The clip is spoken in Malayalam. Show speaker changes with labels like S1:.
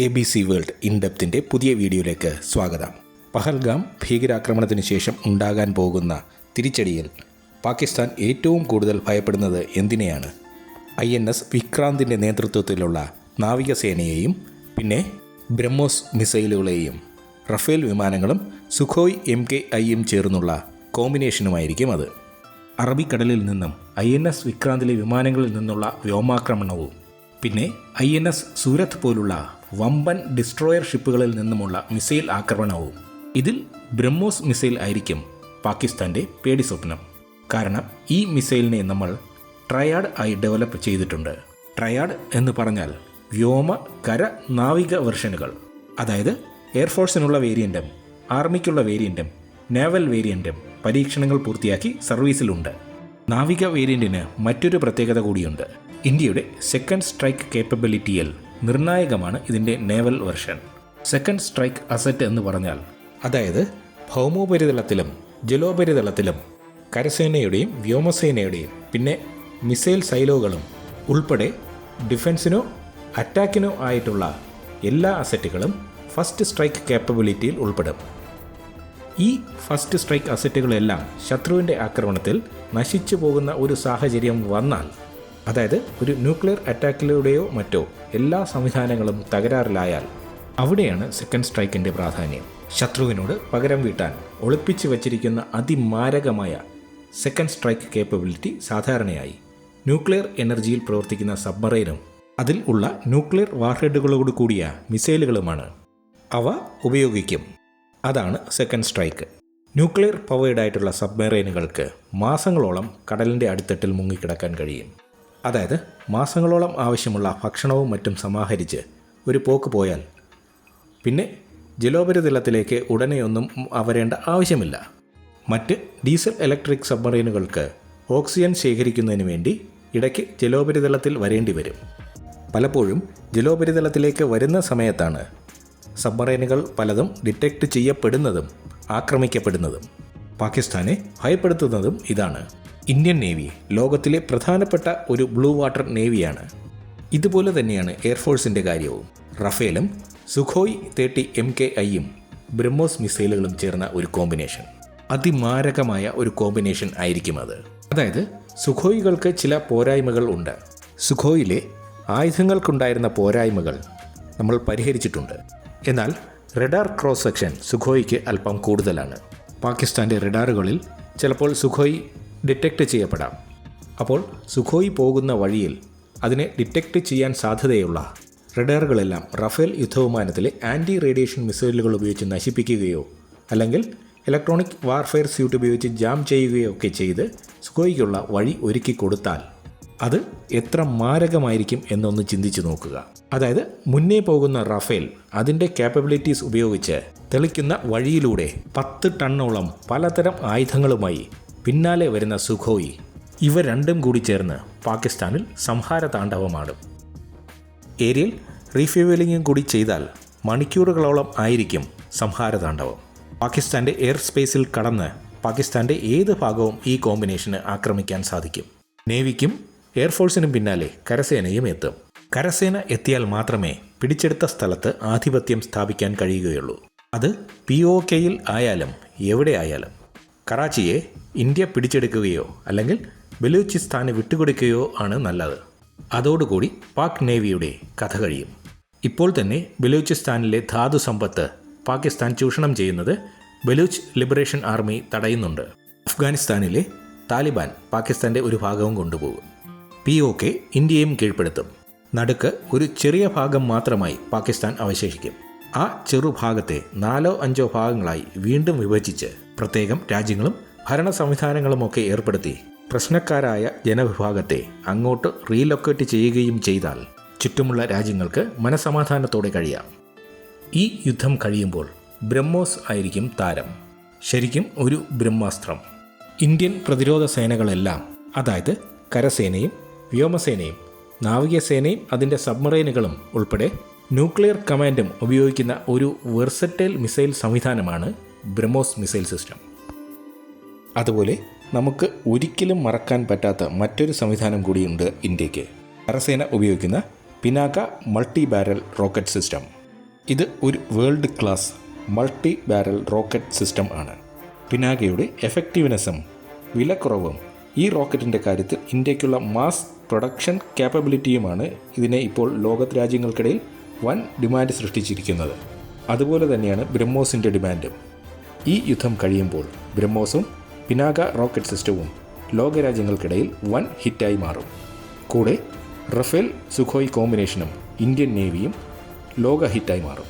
S1: ABC വേൾഡ് ഇൻഡെപ്തിൻ്റെ പുതിയ വീഡിയോയിലേക്ക് സ്വാഗതം. പഹൽഗാം ഭീകരാക്രമണത്തിന് ശേഷം ഉണ്ടാകാൻ പോകുന്ന തിരിച്ചടിയിൽ പാകിസ്ഥാൻ ഏറ്റവും കൂടുതൽ ഭയപ്പെടുന്നത് എന്തിനെയാണ്? INS വിക്രാന്തിൻ്റെ നേതൃത്വത്തിലുള്ള നാവികസേനയെയും പിന്നെ ബ്രഹ്മോസ് മിസൈലുകളെയും റഫേൽ വിമാനങ്ങളും സുഖോയ് MKIയും ചേർന്നുള്ള കോമ്പിനേഷനുമായിരിക്കും അത്. അറബിക്കടലിൽ നിന്നും INS വിക്രാന്തിലെ വിമാനങ്ങളിൽ നിന്നുള്ള വ്യോമാക്രമണവും പിന്നെ INS സൂരത്ത് പോലുള്ള വമ്പൻ ഡിസ്ട്രോയർ ഷിപ്പുകളിൽ നിന്നുമുള്ള മിസൈൽ ആക്രമണവും. ഇതിൽ ബ്രഹ്മോസ് മിസൈൽ ആയിരിക്കും പാകിസ്ഥാൻ്റെ പേടി സ്വപ്നം. കാരണം ഈ മിസൈലിനെ നമ്മൾ ട്രയാഡ് ആയി ഡെവലപ്പ് ചെയ്തിട്ടുണ്ട്. ട്രയാഡ് എന്ന് പറഞ്ഞാൽ വ്യോമ കര നാവിക വെർഷനുകൾ. അതായത് എയർഫോഴ്സിനുള്ള വേരിയൻറ്റും ആർമിക്കുള്ള വേരിയൻറ്റും നേവൽ വേരിയൻറ്റും പരീക്ഷണങ്ങൾ പൂർത്തിയാക്കി സർവീസിലുണ്ട്. നാവിക വേരിയൻറ്റിന് മറ്റൊരു പ്രത്യേകത കൂടിയുണ്ട്. ഇന്ത്യയുടെ സെക്കൻഡ് സ്ട്രൈക്ക് കേപ്പബിലിറ്റിയിൽ നിർണായകമാണ് ഇതിൻ്റെ naval version. Second strike asset എന്ന് പറഞ്ഞാൽ അതായത് ഭൗമോപരിതലത്തിലും ജലോപരിതലത്തിലും കരസേനയുടെയും വ്യോമസേനയുടെയും പിന്നെ മിസൈൽ സൈലോകളും ഉൾപ്പെടെ ഡിഫൻസിനോ അറ്റാക്കിനോ ആയിട്ടുള്ള എല്ലാ അസറ്റുകളും ഫസ്റ്റ് സ്ട്രൈക്ക് കേപ്പബിലിറ്റിയിൽ ഉൾപ്പെടും. ഈ ഫസ്റ്റ് സ്ട്രൈക്ക് അസറ്റുകളെല്ലാം ശത്രുവിൻ്റെ ആക്രമണത്തിൽ നശിച്ചു പോകുന്ന ഒരു സാഹചര്യം വന്നാൽ, അതായത് ഒരു ന്യൂക്ലിയർ അറ്റാക്കിലൂടെയോ മറ്റോ എല്ലാ സംവിധാനങ്ങളും തകരാറിലായാൽ അവിടെയാണ് സെക്കൻഡ് സ്ട്രൈക്കിൻ്റെ പ്രാധാന്യം. ശത്രുവിനോട് പകരം വീട്ടാൻ ഒളിപ്പിച്ചു വച്ചിരിക്കുന്ന അതിമാരകമായ സെക്കൻഡ് സ്ട്രൈക്ക് കേപ്പബിലിറ്റി സാധാരണയായി ന്യൂക്ലിയർ എനർജിയിൽ പ്രവർത്തിക്കുന്ന സബ്മറൈനും അതിൽ ഉള്ള ന്യൂക്ലിയർ വാർഹെഡുകളോട് കൂടിയ മിസൈലുകളുമാണ്. അവ ഉപയോഗിക്കും. അതാണ് സെക്കൻഡ് സ്ട്രൈക്ക്. ന്യൂക്ലിയർ പവേർഡായിട്ടുള്ള സബ്മറൈനുകൾക്ക് മാസങ്ങളോളം കടലിൻ്റെ അടിത്തട്ടിൽ മുങ്ങിക്കിടക്കാൻ കഴിയും. അതായത് മാസങ്ങളോളം ആവശ്യമുള്ള ഭക്ഷണവും മറ്റും സമാഹരിച്ച് ഒരു പോക്ക് പോയാൽ പിന്നെ ജലോപരിതലത്തിലേക്ക് ഉടനെയൊന്നും വരേണ്ട ആവശ്യമില്ല. മറ്റ് ഡീസൽ ഇലക്ട്രിക് സബ്മറൈനുകൾക്ക് ഓക്സിജൻ ശേഖരിക്കുന്നതിന് വേണ്ടി ഇടയ്ക്ക് ജലോപരിതലത്തിൽ വരേണ്ടി വരും. പലപ്പോഴും ജലോപരിതലത്തിലേക്ക് വരുന്ന സമയത്താണ് സബ്മറൈനുകൾ പലതും ഡിറ്റക്റ്റ് ചെയ്യപ്പെടുന്നതും ആക്രമിക്കപ്പെടുന്നതും. പാകിസ്ഥാനെ ഭയപ്പെടുത്തുന്നതും ഇതാണ്. ഇന്ത്യൻ നേവി ലോകത്തിലെ പ്രധാനപ്പെട്ട ഒരു ബ്ലൂ വാട്ടർ നേവിയാണ്. ഇതുപോലെ തന്നെയാണ് എയർഫോഴ്സിൻ്റെ കാര്യവും. റഫേലും സുഖോയ് 30 MKIയും ബ്രഹ്മോസ് മിസൈലുകളും ചേർന്ന ഒരു കോമ്പിനേഷൻ, അതിമാരകമായ ഒരു കോമ്പിനേഷൻ ആയിരിക്കും അത്. അതായത് സുഖോയികൾക്ക് ചില പോരായ്മകൾ ഉണ്ട്. സുഖോയിലെ ആയുധങ്ങൾക്കുണ്ടായിരുന്ന പോരായ്മകൾ നമ്മൾ പരിഹരിച്ചിട്ടുണ്ട്. എന്നാൽ റഡാർ ക്രോസ് സെക്ഷൻ സുഖോയിക്ക് അല്പം കൂടുതലാണ്. പാകിസ്ഥാൻ്റെ റഡാറുകളിൽ ചിലപ്പോൾ സുഖോയ് ഡിറ്റക്റ്റ് ചെയ്യപ്പെടാം. അപ്പോൾ സുഖോയ് പോകുന്ന വഴിയിൽ അതിനെ ഡിറ്റക്റ്റ് ചെയ്യാൻ സാധ്യതയുള്ള റഡാറുകളെല്ലാം റഫേൽ യുദ്ധവിമാനത്തിലെ ആൻറ്റി റേഡിയേഷൻ മിസൈലുകൾ ഉപയോഗിച്ച് നശിപ്പിക്കുകയോ അല്ലെങ്കിൽ ഇലക്ട്രോണിക് വാർഫെയർ സ്യൂട്ട് ഉപയോഗിച്ച് ജാം ചെയ്യുകയോ ഒക്കെ ചെയ്ത് സുഖോയ്ക്കുള്ള വഴി ഒരുക്കി കൊടുത്താൽ അത് എത്ര മാരകമായിരിക്കും എന്നൊന്ന് ചിന്തിച്ചു നോക്കുക. അതായത് മുന്നേ പോകുന്ന റഫേൽ അതിൻ്റെ കാപ്പബിലിറ്റീസ് ഉപയോഗിച്ച് തെളിക്കുന്ന വഴിയിലൂടെ 10 ടണ്ണോളം പലതരം ആയുധങ്ങളുമായി പിന്നാലെ വരുന്ന സുഖോയ്, ഇവ രണ്ടും കൂടി ചേർന്ന് പാകിസ്ഥാനിൽ സംഹാര താണ്ഡവമാടും. ഏരിയൽ റീഫ്യൂവലിംഗും കൂടി ചെയ്താൽ മണിക്കൂറുകളോളം ആയിരിക്കും സംഹാര താണ്ഡവം. പാകിസ്ഥാൻ്റെ എയർ സ്പേസിൽ കടന്ന് പാകിസ്ഥാൻ്റെ ഏത് ഭാഗവും ഈ കോമ്പിനേഷന് ആക്രമിക്കാൻ സാധിക്കും. നേവിക്കും എയർഫോഴ്സിനും പിന്നാലെ കരസേനയും എത്തും. കരസേന എത്തിയാൽ മാത്രമേ പിടിച്ചെടുത്ത സ്ഥലത്ത് ആധിപത്യം സ്ഥാപിക്കാൻ കഴിയുകയുള്ളൂ. അത് POKയിൽ ആയാലും എവിടെ ആയാലും. കറാച്ചിയെ ഇന്ത്യ പിടിച്ചെടുക്കുകയോ അല്ലെങ്കിൽ ബലൂചിസ്ഥാന് വിട്ടുകൊടുക്കുകയോ ആണ് നല്ലത്. അതോടുകൂടി പാക് നേവിയുടെ കഥ കഴിയും. ഇപ്പോൾ തന്നെ ബലൂചിസ്ഥാനിലെ ധാതു സമ്പത്ത് പാകിസ്ഥാൻ ചൂഷണം ചെയ്യുന്നത് ബലൂച്ച് ലിബറേഷൻ ആർമി തടയുന്നുണ്ട്. അഫ്ഗാനിസ്ഥാനിലെ താലിബാൻ പാകിസ്ഥാൻ്റെ ഒരു ഭാഗവും കൊണ്ടുപോകും. POK ഇന്ത്യയും കീഴ്പ്പെടുത്തും. നടുക്ക് ഒരു ചെറിയ ഭാഗം മാത്രമായി പാകിസ്ഥാൻ അവശേഷിക്കും. ആ ചെറുഭാഗത്തെ 4-5 ഭാഗങ്ങളായി വീണ്ടും വിഭജിച്ച് പ്രത്യേകം രാജ്യങ്ങളും ഭരണ സംവിധാനങ്ങളുമൊക്കെ ഏർപ്പെടുത്തി പ്രശ്നക്കാരായ ജനവിഭാഗത്തെ അങ്ങോട്ട് റീലൊക്കേറ്റ് ചെയ്യുകയും ചെയ്താൽ ചുറ്റുമുള്ള രാജ്യങ്ങൾക്ക് മനസമാധാനത്തോടെ കഴിയാം. ഈ യുദ്ധം കഴിയുമ്പോൾ ബ്രഹ്മോസ് ആയിരിക്കും താരം. ശരിക്കും ഒരു ബ്രഹ്മാസ്ത്രം. ഇന്ത്യൻ പ്രതിരോധ സേനകളെല്ലാം, അതായത് കരസേനയും വ്യോമസേനയും നാവികസേനയും അതിൻ്റെ സബ്മറൈനുകളും ഉൾപ്പെടെ ന്യൂക്ലിയർ കമാൻഡും ഉപയോഗിക്കുന്ന ഒരു വെർസറ്റൈൽ മിസൈൽ സംവിധാനമാണ് ബ്രഹ്മോസ് മിസൈൽ സിസ്റ്റം. അതുപോലെ നമുക്ക് ഒരിക്കലും മറക്കാൻ പറ്റാത്ത മറ്റൊരു സംവിധാനം കൂടിയുണ്ട് ഇന്ത്യക്ക്. കരസേന ഉപയോഗിക്കുന്ന Pinaka multi barrel rocket system. ഇത് ഒരു world class multi barrel rocket system ആണ്. പിനാകയുടെ എഫക്റ്റീവ്നെസ്സും വിലക്കുറവും ഈ റോക്കറ്റിൻ്റെ കാര്യത്തിൽ ഇന്ത്യയ്ക്കുള്ള മാസ് പ്രൊഡക്ഷൻ ക്യാപ്പബിലിറ്റിയുമാണ് ഇതിനെ ഇപ്പോൾ ലോകത്ത് രാജ്യങ്ങൾക്കിടയിൽ വൻ ഡിമാൻഡ് സൃഷ്ടിച്ചിരിക്കുന്നത്. അതുപോലെ തന്നെയാണ് ബ്രഹ്മോസിൻ്റെ ഡിമാൻഡും. ഈ യുദ്ധം കഴിയുമ്പോൾ ബ്രഹ്മോസും പിനാക റോക്കറ്റ് സിസ്റ്റവും ലോകരാജ്യങ്ങൾക്കിടയിൽ വൻ ഹിറ്റായി മാറും. കൂടെ റഫേൽ സുഖോയ് കോമ്പിനേഷനും ഇന്ത്യൻ നേവിയും ലോക ഹിറ്റായി മാറും.